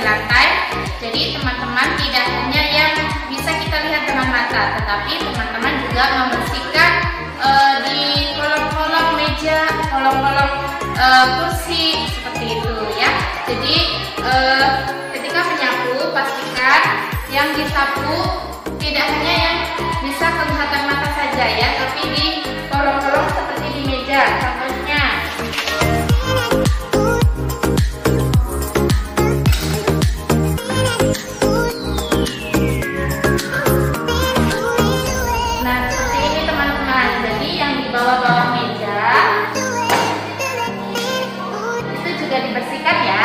lantai. Jadi teman-teman tidak hanya yang bisa kita lihat dengan mata, tetapi teman-teman juga membersihkan di kolong-kolong meja, kolong-kolong kursi seperti itu ya. Jadi ketika menyapu, pastikan yang disapu tidak hanya yang bisa kelihatan mata saja ya, tapi di kolong-kolong seperti di meja contohnya. Nah seperti ini teman-teman, jadi yang di bawah-bawah meja itu juga dibersihkan ya.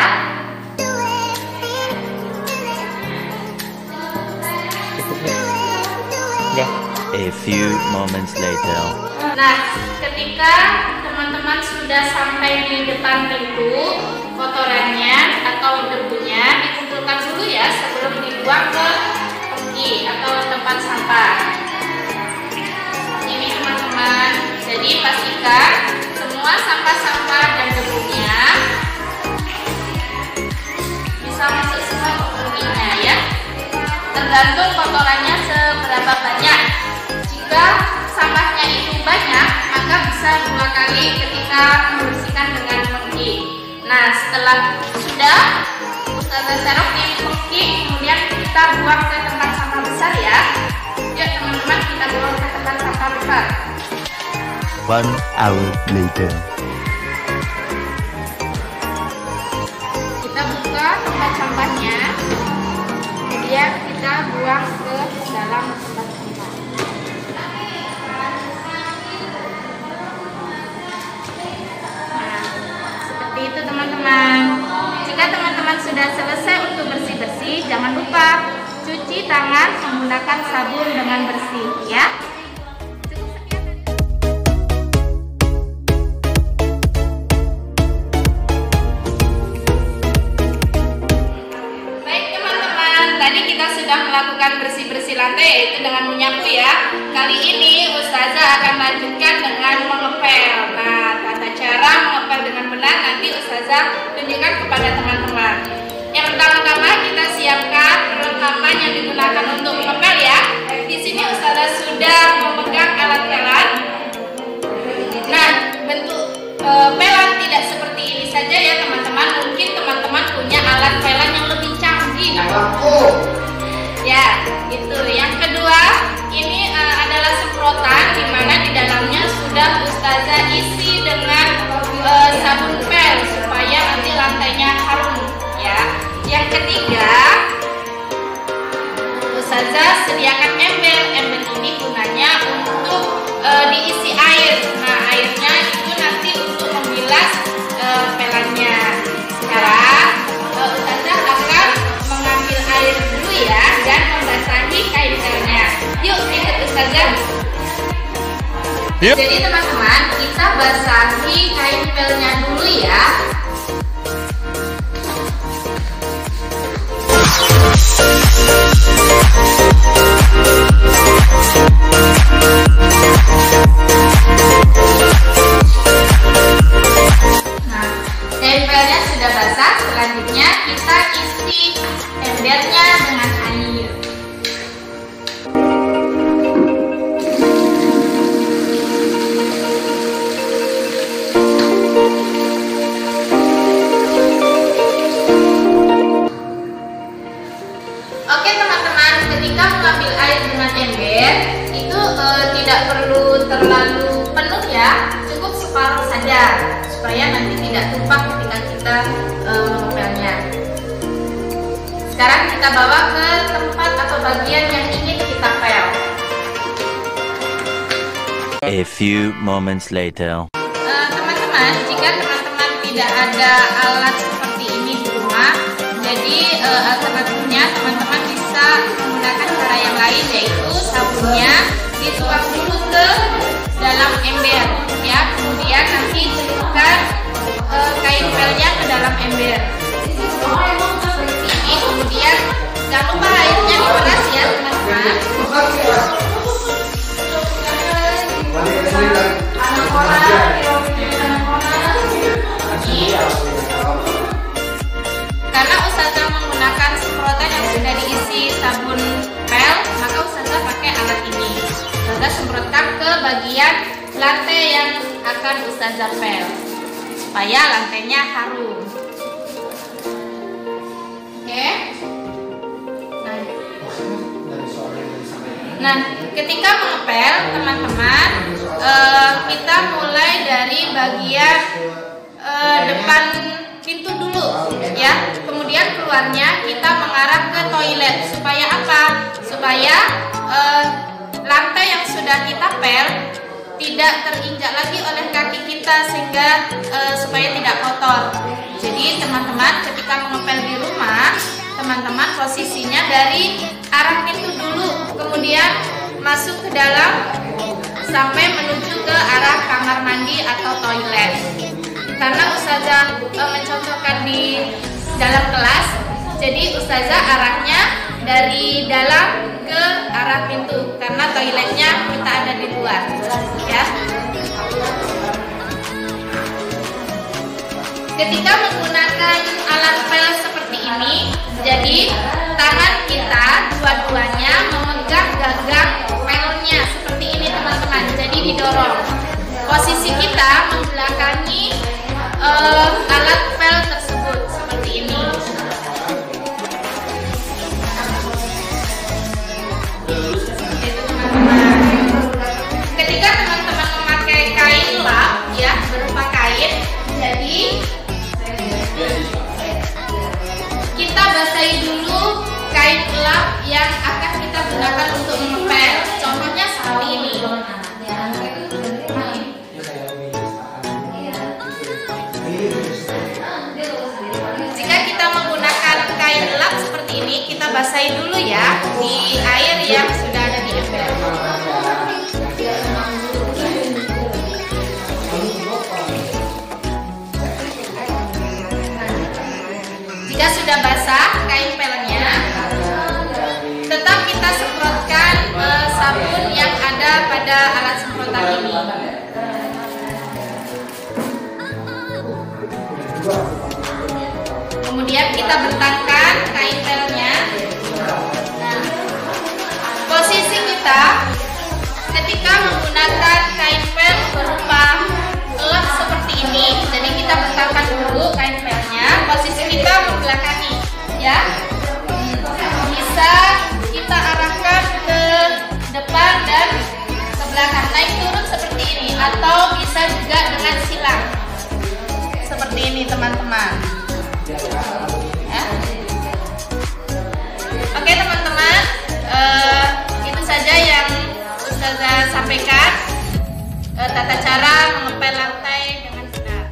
A few moments later. Nah, ketika teman-teman sudah sampai di depan pintu, kotorannya atau debunya dikumpulkan dulu ya sebelum dibuang ke tangki atau tempat sampah. Ini teman-teman, jadi pastikan semua sampah-sampah dan debunya bisa masuk semua ke tangkinya ya. Tergantung kotorannya seberapa banyak. Jika sampahnya itu banyak, maka bisa 2 kali ketika membersihkan dengan tangki. Nah, setelah sudah Ustazah taruh di tangki, kemudian kita buang ke tempat sampah besar ya. Yuk teman-teman, kita buang ke tempat sampah besar. 1 hour later. Kita buka tempat sampahnya, kemudian kita buang ke dalam tempat sampah. Itu teman-teman. Jika teman-teman sudah selesai untuk bersih-bersih, jangan lupa cuci tangan menggunakan sabun dengan bersih ya. Baik teman-teman, tadi kita sudah melakukan bersih-bersih lantai yaitu dengan menyapu ya. Kali ini Ustazah akan lanjutkan dengan mengepel. Nah, tata cara mengepel dengan benar nanti Ustazah tunjukkan kepada teman-teman. Yang pertama-tama kita siapkan perlengkapan yang digunakan untuk mengepel ya. Di sini Ustazah sudah memegang alat pelan. Nah, bentuk pelan tidak seperti ini saja ya teman-teman. Mungkin teman-teman punya alat pelan yang lebih canggih. Ya, itu. Yang kedua, ini adalah semprotan di mana di dalamnya sudah Ustazah isi dengan sabun pel supaya nanti lantainya harum ya. Yang ketiga, Ustazah sediakan ember. Ember ini gunanya untuk diisi air. Nah, airnya itu nanti untuk membilas pelannya. Sekarang Ustazah akan mengambil air dulu ya dan membasahi kain pelnya. Yuk ikut Ustazah. Jadi teman-teman, kita basahi kain pelnya dulu ya. Nah, kain pelnya sudah basah. Selanjutnya kita isi embernya dengan air. Oke teman-teman, ketika mengambil air dengan ember itu tidak perlu terlalu penuh ya, cukup separuh saja supaya nanti tidak tumpah ketika kita mengepelnya. Sekarang kita bawa ke tempat atau bagian yang ingin kita pel. A few moments later. Teman-teman, jika teman-teman tidak ada alat seperti ini di rumah, jadi alternatifnya teman-teman bisa menggunakan cara yang lain, yaitu sabunnya dituang dulu ke dalam ember ya, kemudian nanti celupkan kain pelnya ke dalam ember seperti ini. Kemudian jangan lupa airnya diperas ya teman-teman. Karena Ustazah menggunakan bagian lantai yang akan Ustazah pel supaya lantainya harum. Oke. Nah, ketika mengepel teman-teman, kita mulai dari bagian depan pintu dulu ya. Kemudian keluarnya kita mengarah ke toilet. Supaya apa? Supaya lantai yang sudah kita pel tidak terinjak lagi oleh kaki kita, sehingga supaya tidak kotor. Jadi teman-teman ketika mengepel di rumah, teman-teman posisinya dari arah pintu dulu, kemudian masuk ke dalam sampai menuju ke arah kamar mandi atau toilet. Karena Ustazah mencocokkan di dalam kelas, jadi Ustazah arahnya dari dalam ke arah pintu, karena toiletnya kita ada di luar ya. Ketika menggunakan alat pel seperti ini, jadi tangan kita dua-duanya memegang gagang pelnya seperti ini teman-teman. Jadi didorong. Posisi kita membelakangi alat pel tersebut seperti ini. Ketika teman-teman memakai kain lap ya, berupa kain, jadi kita basahi dulu kain lap yang akan kita gunakan untuk mengepel. Contohnya seperti ini. Jika kita menggunakan kain lap seperti ini, kita basahi dulu ya di air yang sudah ada di ember. Jika sudah basah kain pelnya, tetap kita semprotkan sabun yang ada pada alat semprotan ini. Kemudian kita bentangkan kain pelnya. Nah, posisi kita ketika menggunakan kain pel berupa lap seperti ini, jadi kita bentangkan dulu kain pelnya. Posisi kita membelakangi ya. Bisa kita arahkan ke depan dan ke belakang, naik turun seperti ini, atau bisa juga dengan silang seperti ini teman-teman ya. Oke teman-teman, itu saja yang Ustazah sampaikan, tata cara mengepel lantai dengan benar.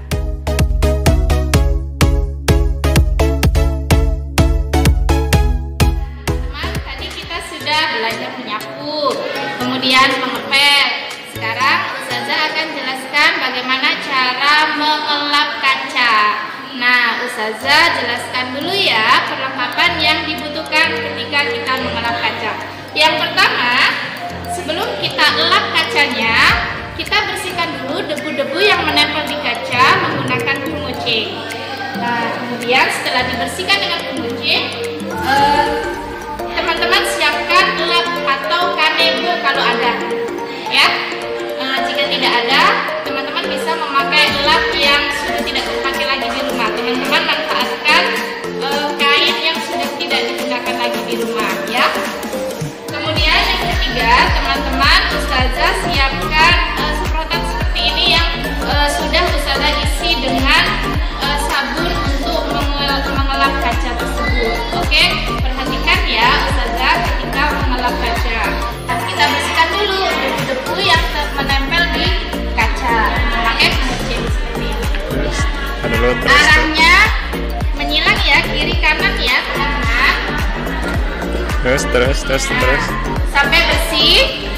Teman-teman, tadi kita sudah belajar menyapu, kemudian mengepel. Sekarang Ustazah akan jelaskan bagaimana cara mengelap kaca. Nah, Ustazah jelaskan dulu ya perlengkapan yang dibutuhkan ketika kita mengelap kaca. Yang pertama, sebelum kita elap kacanya, kita bersihkan dulu debu-debu yang menempel di kaca menggunakan pengucing. Nah, kemudian setelah dibersihkan dengan pengucing, teman-teman siapkan lap atau kanebo kalau ada ya. Jika tidak ada, teman-teman bisa memakai lap yang sudah tidak terpakai lagi di rumah. Teman-teman manfaatkan kain yang sudah tidak digunakan lagi di rumah ya. Kemudian yang ketiga, teman-teman Ustazah siapkan semprotan seperti ini yang sudah Ustazah isi dengan sabun untuk mengelap kaca tersebut. Oke, perhatikan ya Ustazah ketika mengelap kaca. Kita bersihkan dulu debu-debu yang menempel di kaca memakai pengucing seperti ini. Arahnya menyilang ya, kiri kanan ya teman-teman. Terus sampai bersih.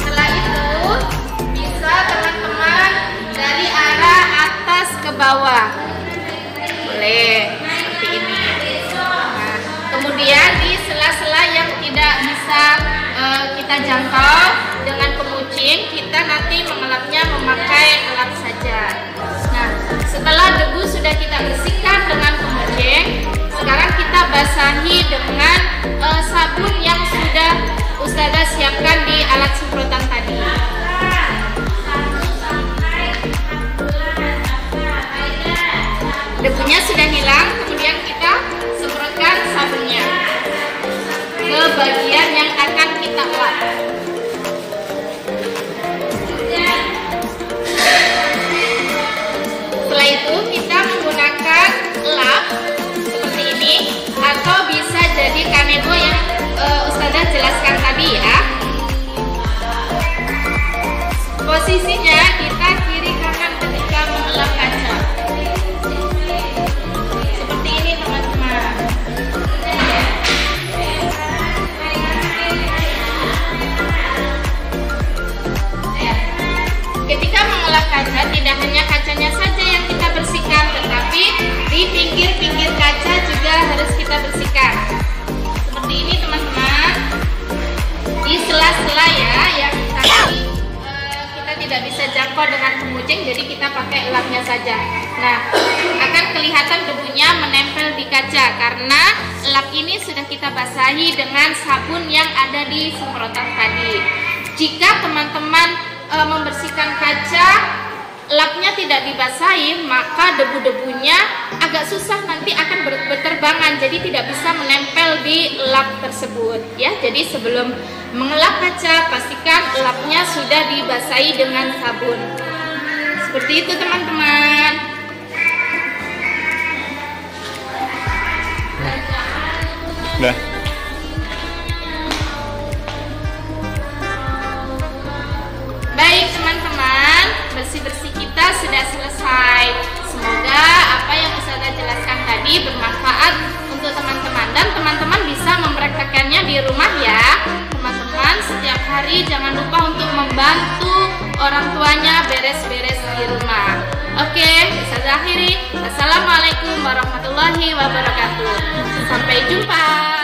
Setelah itu bisa teman-teman dari arah atas ke bawah, boleh seperti ini. Nah, kemudian di sela-sela yang tidak bisa kita jangkau dengan pengucing, kita nanti mengelapnya memakai lap saja. Nah, setelah debu sudah kita bersihkan dengan pengucing, sekarang kita basahi dengan sabun yang sudah Ustazah siapkan di alat semprotan tadi. Debunya sudah hilang, kemudian kita semprotkan sabunnya ke bagian yang akan kita lap. Setelah itu kita menggunakan lap seperti ini, atau bisa jadi kanebo yang Ustazah jelaskan tadi ya. Posisinya kita kiri kanan ketika mengelap kaca. Seperti ini teman-teman. Ketika mengelap kaca, tidak hanya kacanya saja yang kita bersihkan, tetapi di pinggir-pinggir kaca juga harus kita bersihkan. Seperti ini teman-teman. Di sela-sela ya, yang tadi kita tidak bisa jangkau dengan pengucing, jadi kita pakai lapnya saja. Nah, akan kelihatan debunya menempel di kaca karena lap ini sudah kita basahi dengan sabun yang ada di semprotan tadi. Jika teman-teman membersihkan kaca, lapnya tidak dibasahi, maka debu-debunya agak susah nanti akan berterbangan, jadi tidak bisa menempel di lap tersebut ya. Jadi sebelum mengelap kaca, pastikan lapnya sudah dibasahi dengan sabun. Seperti itu teman-teman. Udah. Baik teman-teman, bersih-bersih kita sudah selesai. Semoga apa yang Ustazah jelaskan tadi bermanfaat untuk teman-teman, dan teman-teman bisa mempraktekannya di rumah ya. Teman-teman setiap hari jangan lupa untuk membantu orang tuanya beres-beres di rumah. Oke, Ustazah akhiri. Assalamualaikum warahmatullahi wabarakatuh. Sampai jumpa.